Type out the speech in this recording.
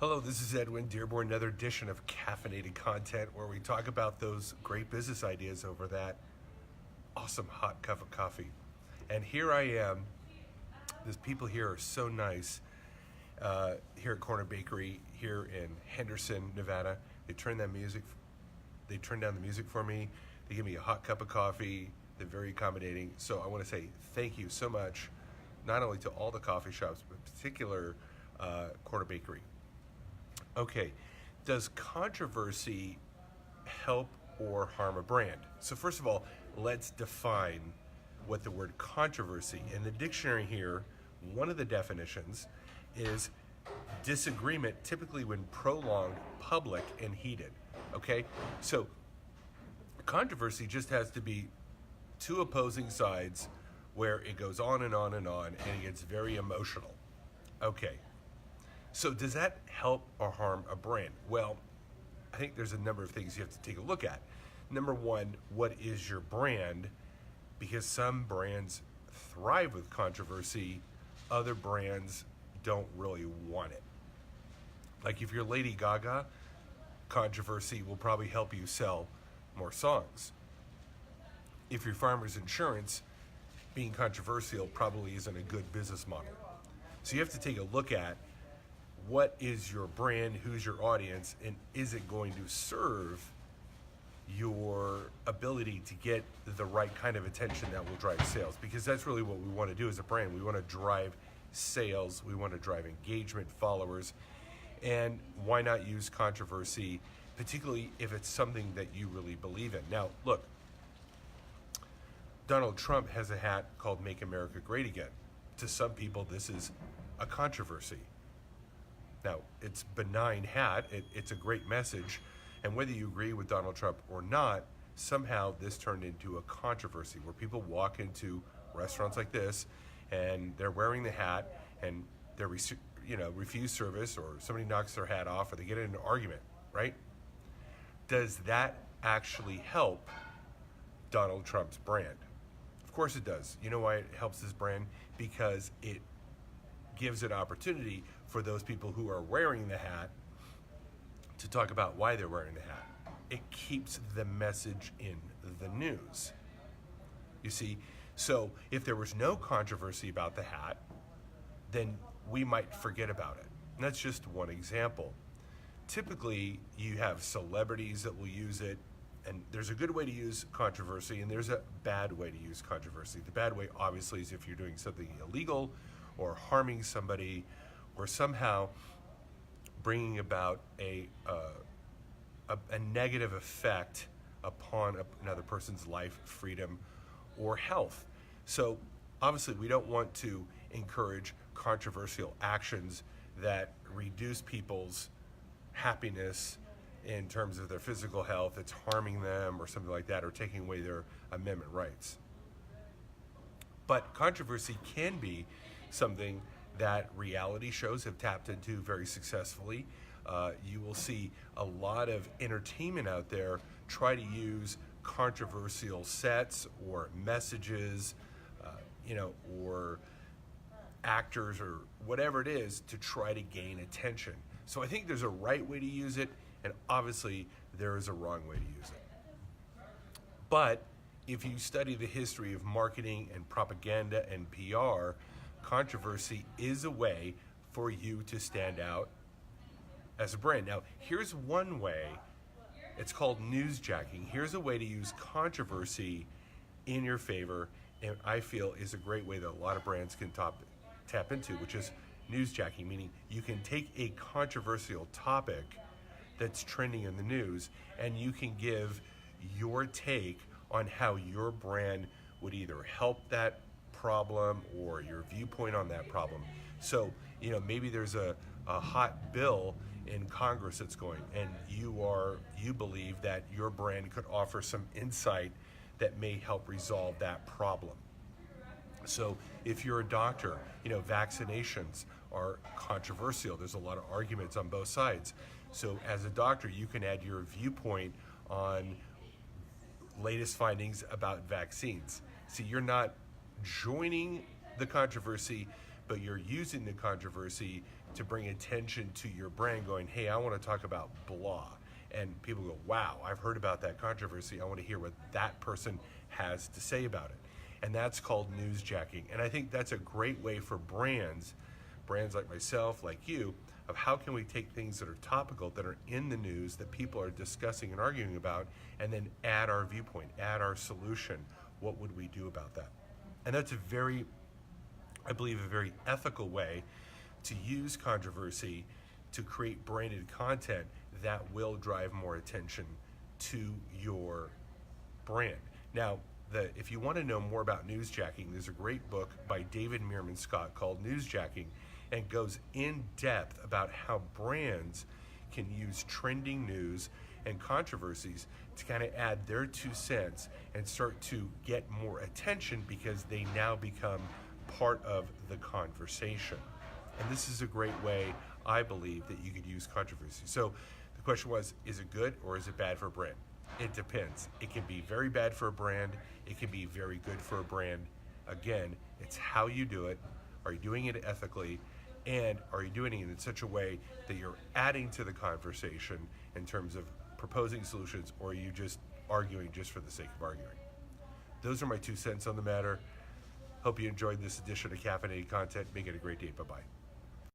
Hello, this is Edwin Dearborn, another edition of caffeinated content where we talk about those great business ideas over that awesome hot cup of coffee. And here I am. These people here are so nice. Here at Corner Bakery here in Henderson, Nevada. They turn down the music for me. They give me a hot cup of coffee. They're very accommodating. So I want to say thank you so much, not only to all the coffee shops, but in particular Corner Bakery. Okay, does controversy help or harm a brand? So first of all, let's define what the word controversy. In the dictionary here, one of the definitions is disagreement, typically when prolonged, public, and heated. Okay, so controversy just has to be two opposing sides where it goes on and on and on, and it gets very emotional. Okay. So does that help or harm a brand? Well, I think there's a number of things you have to take a look at. Number one, what is your brand? Because some brands thrive with controversy, other brands don't really want it. Like if you're Lady Gaga, controversy will probably help you sell more songs. If you're Farmers Insurance, being controversial probably isn't a good business model. So you have to take a look at what is your brand, who's your audience, and is it going to serve your ability to get the right kind of attention that will drive sales? Because that's really what we want to do as a brand. We want to drive sales, we want to drive engagement, followers, and why not use controversy, particularly if it's something that you really believe in. Now, look, Donald Trump has a hat called Make America Great Again. To some people, this is a controversy. Now, it's a benign hat, it's a great message, and whether you agree with Donald Trump or not, somehow this turned into a controversy where people walk into restaurants like this and they're wearing the hat and they refuse service, or somebody knocks their hat off, or they get in an argument, right? Does that actually help Donald Trump's brand? Of course it does. You know why it helps his brand? Because it gives an opportunity for those people who are wearing the hat to talk about why they're wearing the hat. It keeps the message in the news. You see, so if there was no controversy about the hat, then we might forget about it. And that's just one example. Typically, you have celebrities that will use it, and there's a good way to use controversy, and there's a bad way to use controversy. The bad way, obviously, is if you're doing something illegal or harming somebody, or somehow bringing about a negative effect upon another person's life, freedom, or health. So obviously we don't want to encourage controversial actions that reduce people's happiness in terms of their physical health. It's harming them or something like that, or taking away their amendment rights. But controversy can be something that reality shows have tapped into very successfully. You will see a lot of entertainment out there try to use controversial sets or messages, or actors or whatever it is to try to gain attention. So I think there's a right way to use it, and obviously there is a wrong way to use it. But if you study the history of marketing and propaganda and PR, controversy is a way for you to stand out as a brand. Now, here's one way. It's called newsjacking. Here's a way to use controversy in your favor, and I feel is a great way that a lot of brands can tap into, which is newsjacking, meaning you can take a controversial topic that's trending in the news, and you can give your take on how your brand would either help that problem or your viewpoint on that problem. So, maybe there's a hot bill in Congress that's going, and you believe that your brand could offer some insight that may help resolve that problem. So if you're a doctor, vaccinations are controversial. There's a lot of arguments on both sides. So as a doctor, you can add your viewpoint on latest findings about vaccines. See, you're not joining the controversy, but you're using the controversy to bring attention to your brand going, hey, I want to talk about blah. And people go, wow, I've heard about that controversy. I want to hear what that person has to say about it. And that's called newsjacking. And I think that's a great way for brands like myself, like you, of how can we take things that are topical, that are in the news, that people are discussing and arguing about, and then add our viewpoint, add our solution. What would we do about that? And that's I believe, a very ethical way to use controversy to create branded content that will drive more attention to your brand. Now, if you want to know more about newsjacking, there's a great book by David Meerman Scott called Newsjacking, and goes in depth about how brands can use trending news and controversies to kind of add their 2 cents and start to get more attention because they now become part of the conversation. And this is a great way, I believe, that you could use controversy. So the question was, is it good or is it bad for a brand? It depends. It can be very bad for a brand. It can be very good for a brand. Again, it's how you do it. Are you doing it ethically? And are you doing it in such a way that you're adding to the conversation in terms of proposing solutions, or are you just arguing just for the sake of arguing? Those are my 2 cents on the matter. Hope you enjoyed this edition of Caffeinated Content. Make it a great day. Bye-bye.